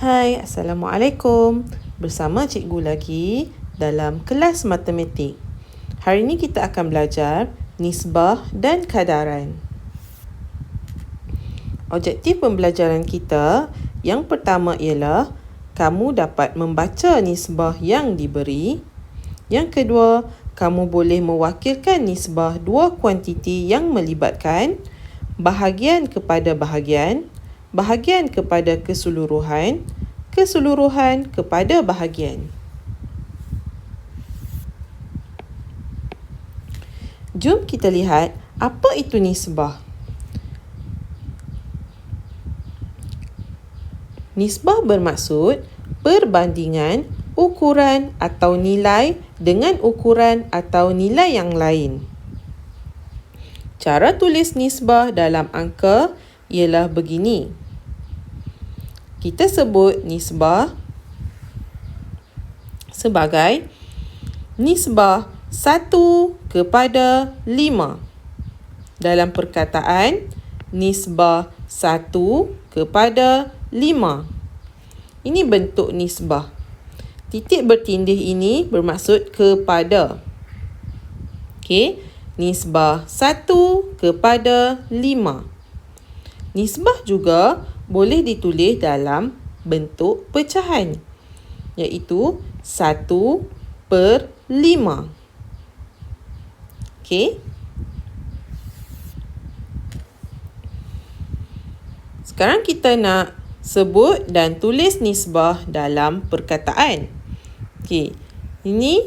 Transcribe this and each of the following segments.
Hai, Assalamualaikum. Bersama cikgu lagi dalam kelas matematik. Hari ini kita akan belajar nisbah dan kadaran. Objektif pembelajaran kita yang pertama ialah kamu dapat membaca nisbah yang diberi. Yang kedua, kamu boleh mewakilkan nisbah dua kuantiti yang melibatkan bahagian kepada bahagian, bahagian kepada keseluruhan, keseluruhan kepada bahagian. Jom kita lihat apa itu nisbah. Nisbah bermaksud perbandingan ukuran atau nilai dengan ukuran atau nilai yang lain. Cara tulis nisbah dalam angka ialah begini. Kita sebut nisbah sebagai nisbah 1/5. Dalam perkataan, nisbah 1/5. Ini bentuk nisbah. Titik bertindih ini bermaksud kepada. Okey, nisbah 1/5. Nisbah juga boleh ditulis dalam bentuk pecahan, iaitu 1/5. Okey. Sekarang kita nak sebut dan tulis nisbah dalam perkataan. Okey. Ini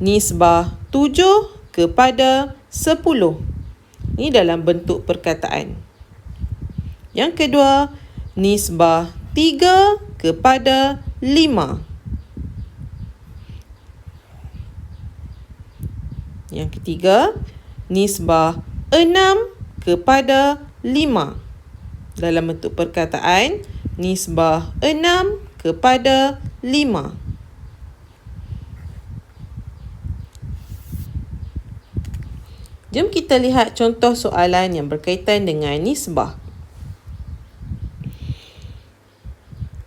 nisbah 7/10. Ini dalam bentuk perkataan. Yang kedua, nisbah 3/5. Yang ketiga, nisbah 6/5. Dalam bentuk perkataan, nisbah 6/5. Jom kita lihat contoh soalan yang berkaitan dengan nisbah.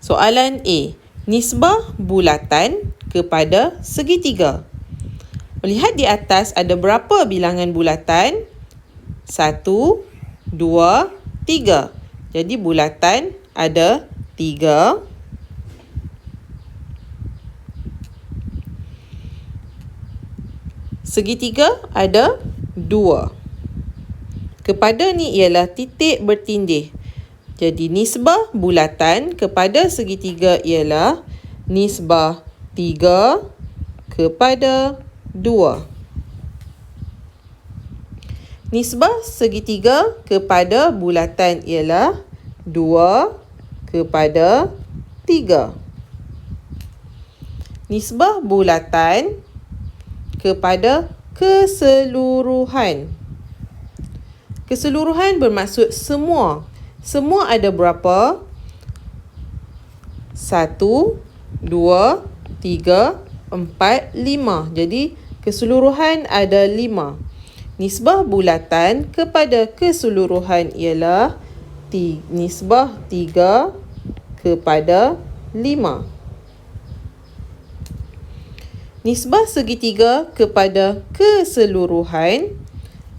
Soalan A. Nisbah bulatan kepada segitiga. Lihat di atas ada berapa bilangan bulatan? 1, 2, 3. Jadi bulatan ada 3. Segitiga ada 2. Kepada ni ialah titik bertindih. Jadi nisbah bulatan kepada segitiga ialah nisbah 3/2. Nisbah segitiga kepada bulatan ialah 2/3. Nisbah bulatan kepada keseluruhan. Keseluruhan bermaksud semua. Semua ada berapa? 1, 2, 3, 4, 5. Jadi keseluruhan ada 5. Nisbah bulatan kepada keseluruhan ialah nisbah 3/5. Nisbah segitiga kepada keseluruhan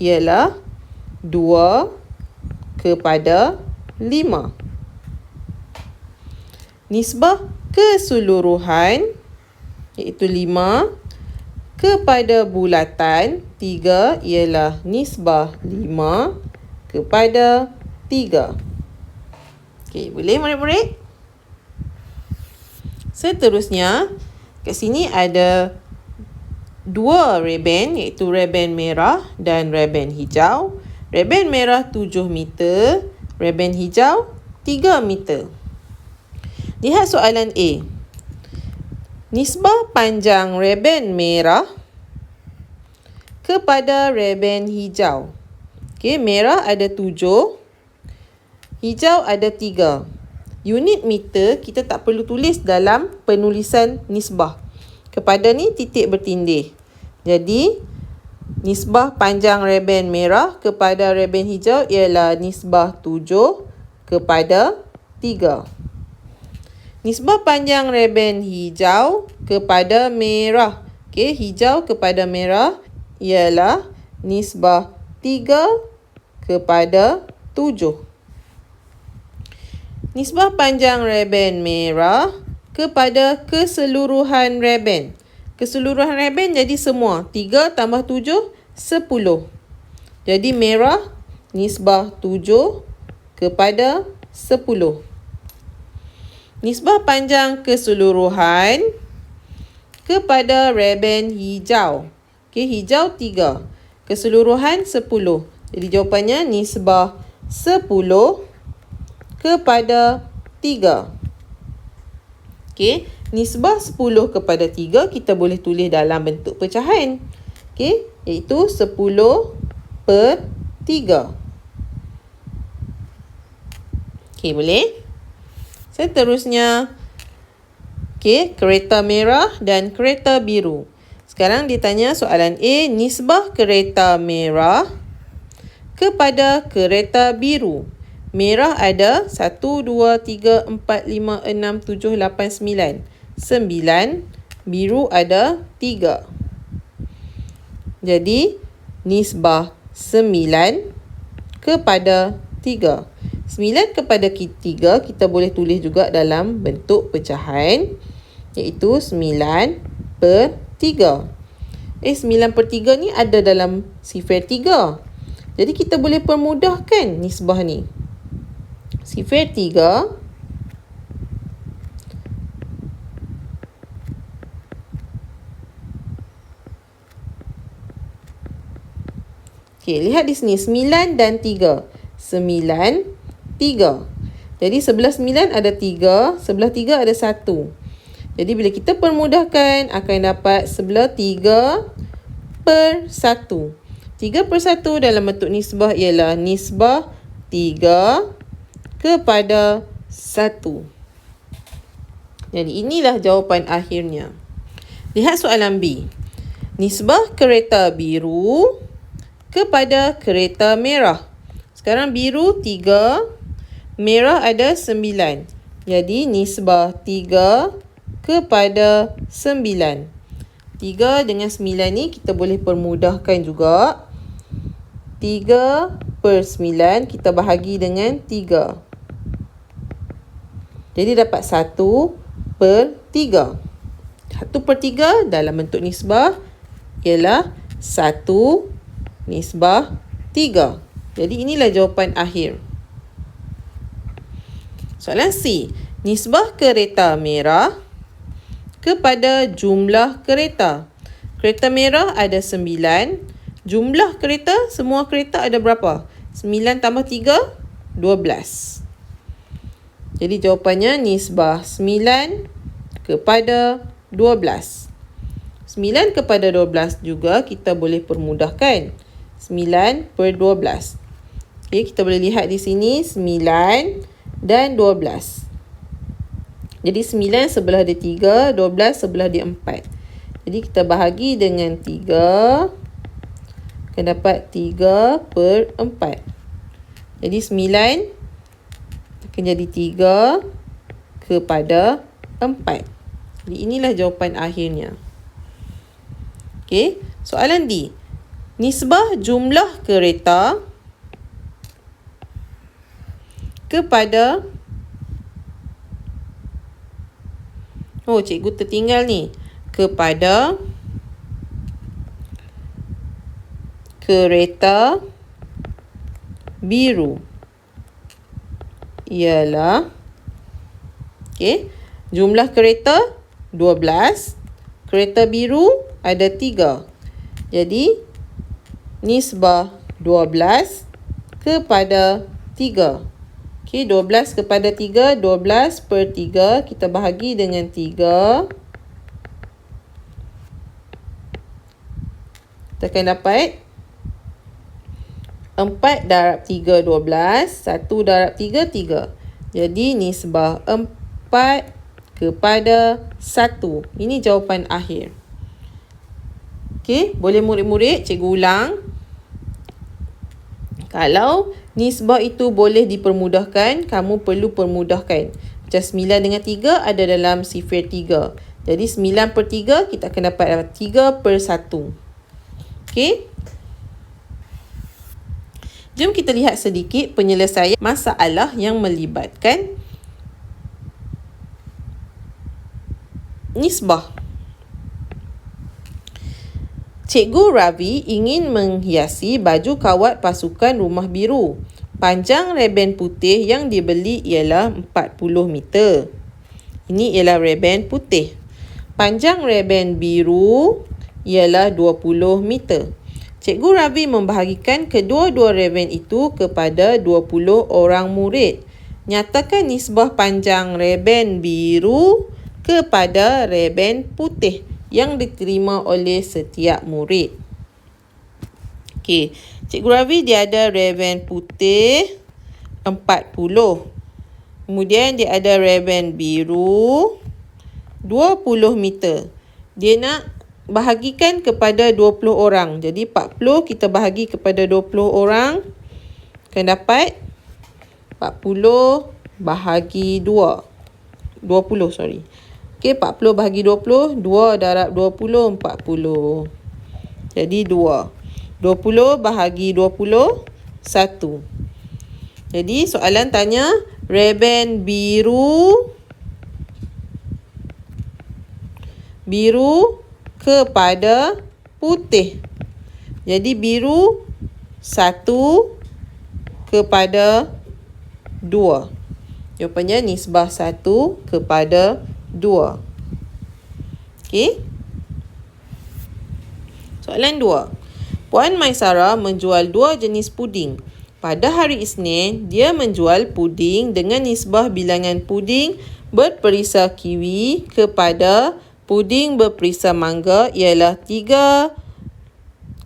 ialah 2/5. Nisbah keseluruhan iaitu 5 kepada bulatan 3 ialah nisbah 5/3. Okey, boleh murid-murid? Seterusnya, kat sini ada 2 reben iaitu reben merah dan reben hijau. Reben merah 7 meter, reben hijau 3 meter. Lihat soalan A. Nisbah panjang reben merah kepada reben hijau. Okey, merah ada 7, hijau ada 3. Unit meter kita tak perlu tulis dalam penulisan nisbah. Kepada ni titik bertindih. Jadi, nisbah panjang reben merah kepada reben hijau ialah nisbah 7/3. Nisbah panjang reben hijau kepada merah. Okey, hijau kepada merah ialah nisbah 3 kepada 7. Nisbah panjang reben merah kepada keseluruhan reben. Keseluruhan reben jadi semua. 3 tambah 7, 10. Jadi merah nisbah 7 kepada 10. Nisbah panjang keseluruhan kepada reben hijau. Okey, hijau 3. Keseluruhan 10. Jadi jawapannya nisbah 10 kepada 3. Okey, nisbah 10 kepada 3 kita boleh tulis dalam bentuk pecahan. Okey, iaitu 10/3. Okey, boleh? Seterusnya, okey, kereta merah dan kereta biru. Sekarang ditanya soalan A, nisbah kereta merah kepada kereta biru. Merah ada 1, 2, 3, 4, 5, 6, 7, 8, 9. 9. Biru ada 3. Jadi, nisbah 9 kepada 3. 9 kepada 3 kita boleh tulis juga dalam bentuk pecahan, iaitu 9/3. 9/3 ni ada dalam sifar 3. Jadi kita boleh permudahkan nisbah ni. Sifar 3 okey, lihat di sini 9 dan 3. 9, 3. Jadi sebelah 9 ada 3, sebelah 3 ada 1. Jadi bila kita permudahkan akan dapat sebelah 3/1. 3/1 dalam bentuk nisbah ialah nisbah 3 kepada 1. Jadi inilah jawapan akhirnya. Lihat soalan B. Nisbah kereta biru kepada kereta merah. Sekarang biru 3, merah ada 9. Jadi nisbah 3 kepada 9. 3 dengan 9 ni kita boleh permudahkan juga. 3/9 kita bahagi dengan 3. Jadi dapat 1/3. 1/3 dalam bentuk nisbah ialah 1 nisbah 3. Jadi inilah jawapan akhir. Soalan C. Nisbah kereta merah kepada jumlah kereta. Kereta merah ada 9. Jumlah kereta, semua kereta ada berapa? 9 tambah 3, 12. Jadi jawapannya nisbah 9 kepada 12. 9 kepada 12 juga kita boleh permudahkan. 9/12. Okay, kita boleh lihat di sini 9 dan 12. Jadi 9 sebelah dia 3, 12 sebelah dia 4. Jadi kita bahagi dengan 3. Akan dapat 3/4. Jadi 9 akan jadi 3 kepada 4. Jadi inilah jawapan akhirnya. Okey, soalan D. Nisbah jumlah kereta kepada cikgu tertinggal ni. Kepada kereta biru ialah jumlah kereta 12, kereta biru ada 3. Jadi nisbah 12 kepada 3. 12 kepada 3, 12/3 kita bahagi dengan 3. Kita akan dapat 4 darab 3, 12. 1 darab 3, 3. Jadi nisbah 4 kepada 1. Ini jawapan akhir. Okey, boleh murid-murid cikgu ulang. Kalau nisbah itu boleh dipermudahkan, kamu perlu permudahkan. Macam 9 dengan 3 ada dalam sifir 3. Jadi 9 per 3 kita akan dapat 3 per 1. Okey. Jom kita lihat sedikit penyelesaian masalah yang melibatkan nisbah. Cikgu Ravi ingin menghiasi baju kawat pasukan Rumah Biru. Panjang reben putih yang dibeli ialah 40 meter. Ini ialah reben putih. Panjang reben biru ialah 20 meter. Cikgu Ravi membahagikan kedua-dua reben itu kepada 20 orang murid. Nyatakan nisbah panjang reben biru kepada reben putih yang diterima oleh setiap murid. Okey, Cikgu Ravi dia ada reben putih 40. Kemudian dia ada reben biru 20 meter. Dia nak bahagikan kepada 20 orang. Jadi 40 kita bahagi kepada 20 orang. Akan dapat 40 bahagi 2. 20, sorry. Okey, 40 bahagi 20. 2 darab 20, 40. Jadi 2. 20 bahagi 20, 1. Jadi soalan tanya, reben biru kepada putih. Jadi biru 1 kepada 2. Jawapannya nisbah 1 kepada 2. Okey. Soalan 2. Puan Maisara menjual 2 jenis puding. Pada hari Isnin, dia menjual puding dengan nisbah bilangan puding berperisa kiwi kepada puding berperisa mangga ialah 3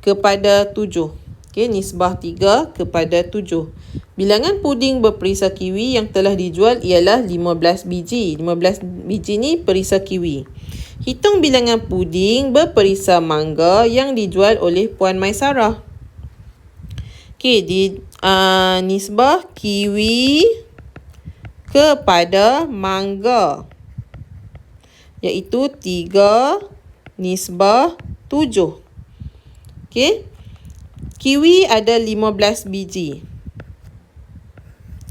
kepada 7. Okey, nisbah 3 kepada 7. Bilangan puding berperisa kiwi yang telah dijual ialah 15 biji. 15 biji ni perisa kiwi. Hitung bilangan puding berperisa mangga yang dijual oleh Puan Maisara. Okey, nisbah kiwi kepada mangga iaitu 3 nisbah 7. Okey. Kiwi ada 15 biji.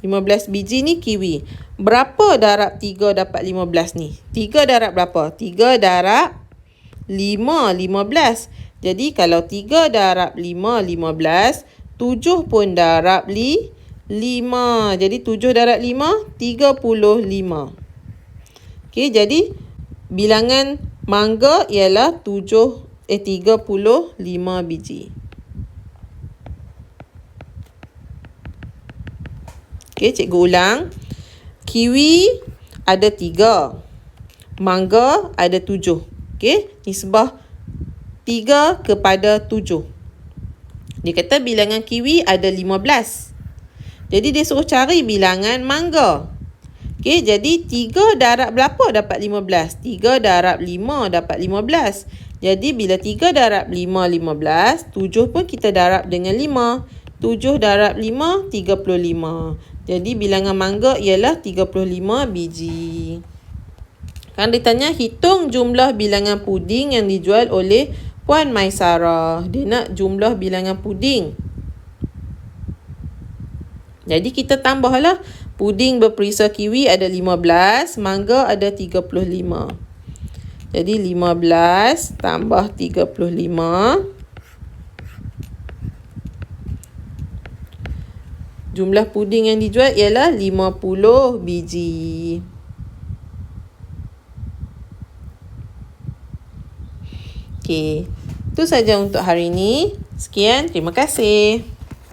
15 biji ni kiwi. Berapa darab 3 dapat 15 ni? 3 darab berapa? 3 darab 5, 15. Jadi kalau 3 darab 5, 15. 7 pun darab 5. Jadi 7 darab 5, 35. Okey, jadi bilangan mangga ialah 35 biji. Okey, cikgu ulang. Kiwi ada 3. Mangga ada 7. Okey, nisbah 3 kepada 7. Dia kata bilangan kiwi ada 15. Jadi dia suruh cari bilangan mangga. Okey, jadi 3 darab berapa dapat 15? 3 darab 5 dapat 15. Jadi bila 3 darab 5, 15. 7 pun kita darab dengan 5. 7 darab 5, 35. Jadi bilangan mangga ialah 35 biji. Kan ditanya hitung jumlah bilangan puding yang dijual oleh Puan Maisara. Dia nak jumlah bilangan puding. Jadi kita tambahlah. Puding berperisa kiwi ada 15. Mangga ada 35. Jadi 15 tambah 35. Jumlah puding yang dijual ialah 50 biji. Okey, itu saja untuk hari ini. Sekian, terima kasih.